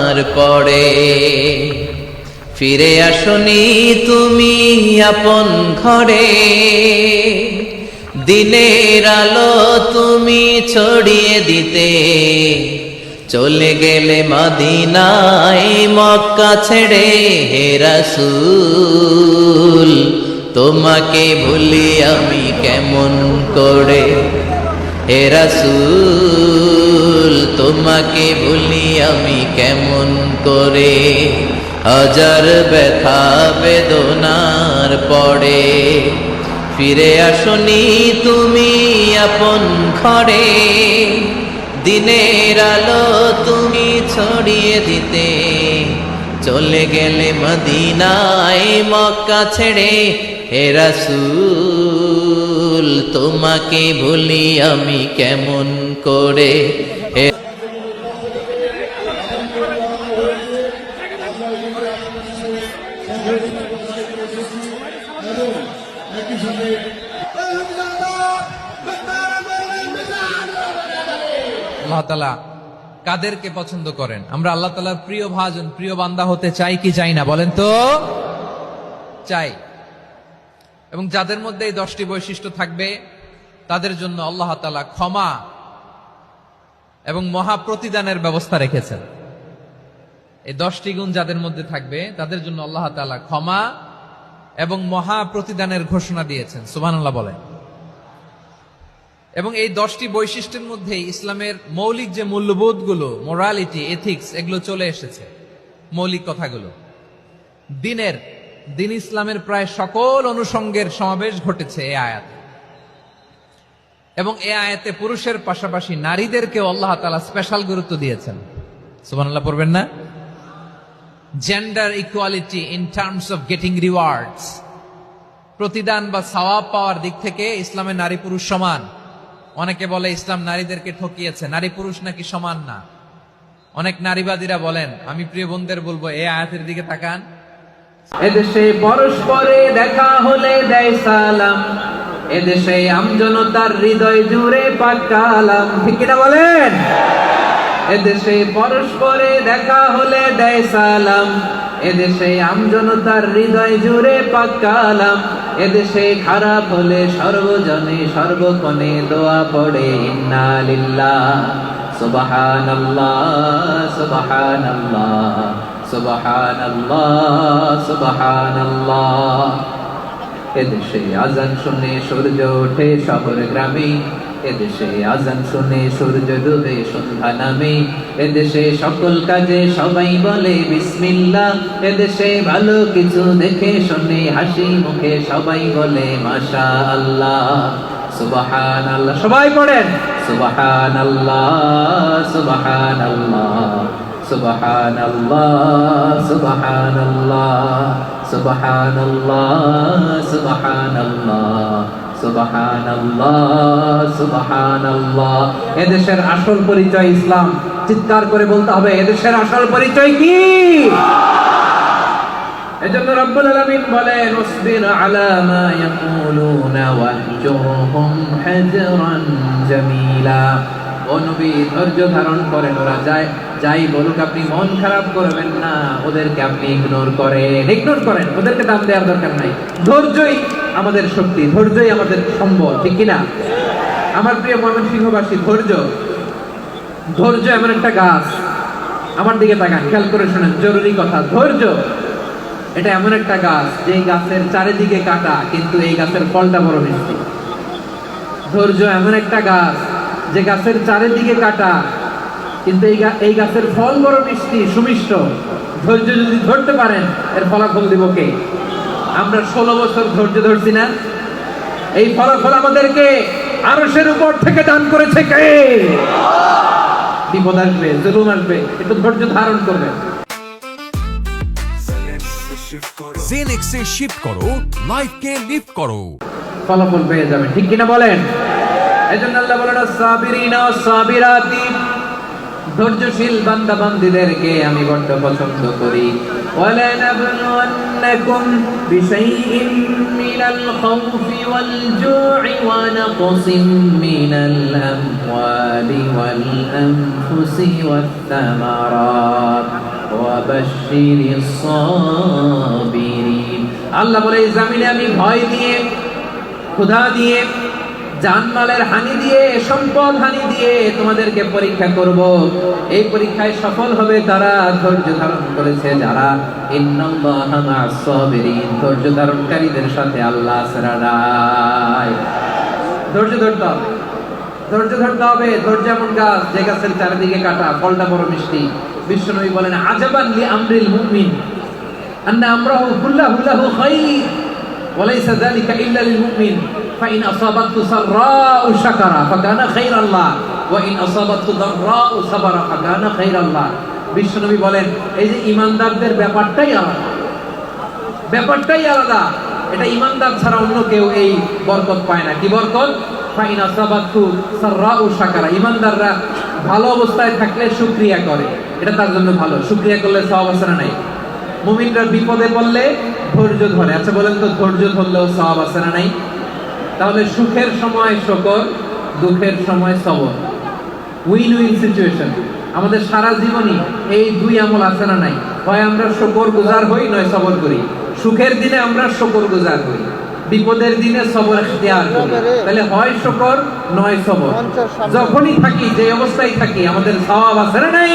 আর পরে ফিরে আসনি তুমি আপন ঘরে, দিনের আলো তুমি ছড়িয়ে দিতে চলে গেলে মদিনায় মক্কা ছেড়ে। হে রাসূল তোমাকে ভুলি আমি কেমন করে, হে রাসূল তোমাকে ভুলি আমি কেমন করে। হাজার ব্যথা বেদনার পরে ফিরে আসনি তুমি আপন ঘরে, দিনের আলো তুমি ছড়িয়ে দিতে চলে গেলে মদিনায় মক্কা ছেড়ে। হে রাসূল তোমাকে ভুলি আমি কেমন করে। আল্লাহ তাআলা কাদেরকে পছন্দ করেন? আমরা আল্লাহ তাআলার প্রিয় ভাজন, প্রিয় বান্দা হতে চাই কি চাই না? বলেন তো। চাই। এবং যাদের মধ্যে এই 10টি বৈশিষ্ট্য থাকবে তাদের জন্য আল্লাহ তাআলা ক্ষমা এবং মহা প্রতিদানের ব্যবস্থা রেখেছেন। এই 10টি গুণ যাদের মধ্যে থাকবে তাদের জন্য আল্লাহ তাআলা ক্ষমা এবং মহা প্রতিদানের ঘোষণা দিয়েছেন। সুবহানাল্লাহ বলেন। এবং এই 10টি বৈশিষ্ট্যের মধ্যে ইসলামের মৌলিক যে মূল্যবোধগুলো, মোরালিটি, এথিক্স, এগুলো চলে এসেছে। মৌলিক কথাগুলো দিন ইসলামের প্রায় সকল অনুষঙ্গের সমাবেশ ঘটেছে এই আয়াতে। এবং এই আয়াতে পুরুষের পাশাপাশি নারীদেরকেও আল্লাহ তাআলা স্পেশাল গুরুত্ব দিয়েছেন। সুবহানাল্লাহ পড়বেন না? Gender equality in terms of getting rewards, প্রতিদান বা সওয়াব পাওয়ার দিক থেকে ইসলামে নারী পুরুষ সমান। অনেকে বলে ইসলাম নারীদেরকে ঠকিয়েছে, নারী পুরুষ নাকি সমান না। অনেক নারীবাদীরা বলেন, আমি প্রিয় বোনদের বলবো এই আয়াতের দিকে তাকান। এদেশে পরস্পরে দেখা হলে দেয় সালাম, এদেশে আমজনতার হৃদয় জুড়ে পাক কালাম। ঠিক কিনা বলেন? এদেশে পরস্পরে দেখা হলে দেয় সালাম, এদেশে আমজনতার হৃদয় জুড়ে পাক কালাম। এদেশে খারাপ হলে সর্বজনে সর্বক্ষণে দোয়া পড়ে ইন্না লিল্লাহ সুবহানাল্লাহ সুবহানাল্লাহ সুবহানাল্লাহ সুবহানাল্লাহ। এদেশে আজান শুনে সূর্য ওঠে শহর গ্রামে, এদেশে আজান শুনে সূর্য ডুবে সন্ধ্যা নামে। এদেশে সকল কাজে সবাই বলে বিসমিল্লাহ, এদেশে ভালো কিছু দেখে শুনে হাসি মুখে সবাই বলে মাশাআল্লাহ সুবহানাল্লাহ। সবাই পড়েন সুবহানাল্লাহ সুবহানাল্লাহ সুবহানাল্লাহ সুবহানাল্লাহ সুবহানাল্লাহ সুবহানাল্লাহ সুবহানাল্লাহ সুবহানাল্লাহ। এদেশের আসল পরিচয় ইসলাম। চিৎকার করে বলতে হবে, এদেশের আসল পরিচয় কি? এজন্য রব্বুল আলামিন বলেন, ওয়াসবির আলা মা ইয়াকুলুনা ওয়াহজুরহুম হাজরান জামিলা। ও নবী, ধৈর্য ধারণ করেন, ওরা যাই বলুক আপনি মন খারাপ করবেন না, ওদেরকে আপনি ইগনোর করেন, ওদেরকে দাম দেওয়ার দরকার নাই। ধৈর্যই আমাদের শক্তি, ধৈর্যই আমাদের সম্বল। ঠিক কিনা? আমার প্রিয় ময়মনসিংহবাসী, ধৈর্য এমন একটা গাছ। আমার দিকে তাকান, খেয়াল করে শোনেন, জরুরি কথা। ধৈর্য এটা এমন একটা গাছ যে গাছের চারিদিকে কাটা, কিন্তু এই গাছের ফলটা বড় মিষ্টি। ধৈর্য এমন একটা গাছ যে গাছের চারিদিকে কাটা, কিন্তু এই গাছের ফল বড় মিষ্টি, সুমিষ্ট। ধৈর্য যদি ধরতে পারেন, এর ফলাফল দিব কে? আমরা 16 বছর ধৈর্য ধরছি না? এই ফলাফল আমাদেরকে আরশের উপর থেকে দান করেছে কে? বিপদ আসবে, জুলুম আসবে, একটু ধৈর্য ধারণ করবেন। জেনেক্সে শিফট করো, লাইফকে লিফট করো, ফলাফল পেয়ে যাবেন। ঠিক কিনা বলেন? এজন্য আল্লাহ বলেন, আস-সাবিরিনা ওয়াস-সাবিরাতি, ধৈর্যশীল বান্দা বান্দীদেরকে আমি বড় পছন্দ করি। وَلَنَبْلُوَنَّكُمْ بِشَيْءٍ مِّنَ الْخَوْفِ وَالْجُوعِ وَنَقْصٍ مِّنَ الْأَمْوَالِ وَالْأَنفُسِ وَالثَّمَرَاتِ وَبَشِّرِ الصَّابِرِينَ। আল্লাহ বলে, এই জমিনে আমি ভয় দিয়ে, ক্ষুধা দিয়ে, জানমালের হানি দিয়ে, সম্পদ হানি দিয়ে তোমাদেরকে পরীক্ষা করব। এই পরীক্ষায় সফল হবে তারা ধৈর্য ধারণ করেছে যারা। ইন্নাল্লাহা মা'আস সাবিরিন, ধৈর্য ধারণকারীদের সাথে আল্লাহ ছাড়া নাই। ধৈর্য ধরতে হবে, ধৈর্য ধরতে হবে। ধৈর্য এমন গাছ যে গাছের চারিদিকে কাটা, ফলটা বড় মিষ্টি। বিশ্বনবী বলেন, আজাবান লি আমরিল মুমিন আন্না আমরাহু কুল্লাহু লাহু খায়র ওয়া লাইসা যালিকা ইল্লা লিল মুমিন ফাইন আসাবাতহু সাররাউ শাকারা ফাকানা খায়রাল্লাহ ওয়া ইন আসাবাতহু দাররাউ সাবারা ফাকানা খায়রাল্লাহ। বিশ্বনবী বলেন, এই যে ঈমানদারদের ব্যাপারটাই আলাদা, ব্যাপারটাই আলাদা। এটা ঈমানদার ছাড়া অন্য কেউ এই বরকত পায় না। কি বরকত? ফাইন আসাবাতহু সাররাউ শাকারা। ঈমানদাররা ভালো অবস্থায় থাকলে শুকরিয়া করে, এটা তার জন্য ভালো। শুকরিয়া করলে সওয়াব আছে না নাই? মুমিনরা বিপদে পড়লে ধৈর্য ধরে। আচ্ছা বলেন তো, ধৈর্য ধরলেও সওয়াব আছে না নাই? তাহলে সুখের সময় শুকর, দুঃখের সময় সবর, উইন উইন সিচুয়েশন। আমাদের সারা জীবনই এই দুই আমল আছে না নাই? হয় আমরা শুকর গুজার হই, নয় সবর করি। সুখের দিনে আমরা শুকর গুজার হই, বিপদের দিনে সবর ইখতিয়ার করি। তাহলে হয় শুকর নয় সবর। যখনই থাকি, যে অবস্থায় থাকি, আমাদের সওয়াব আছে না নাই?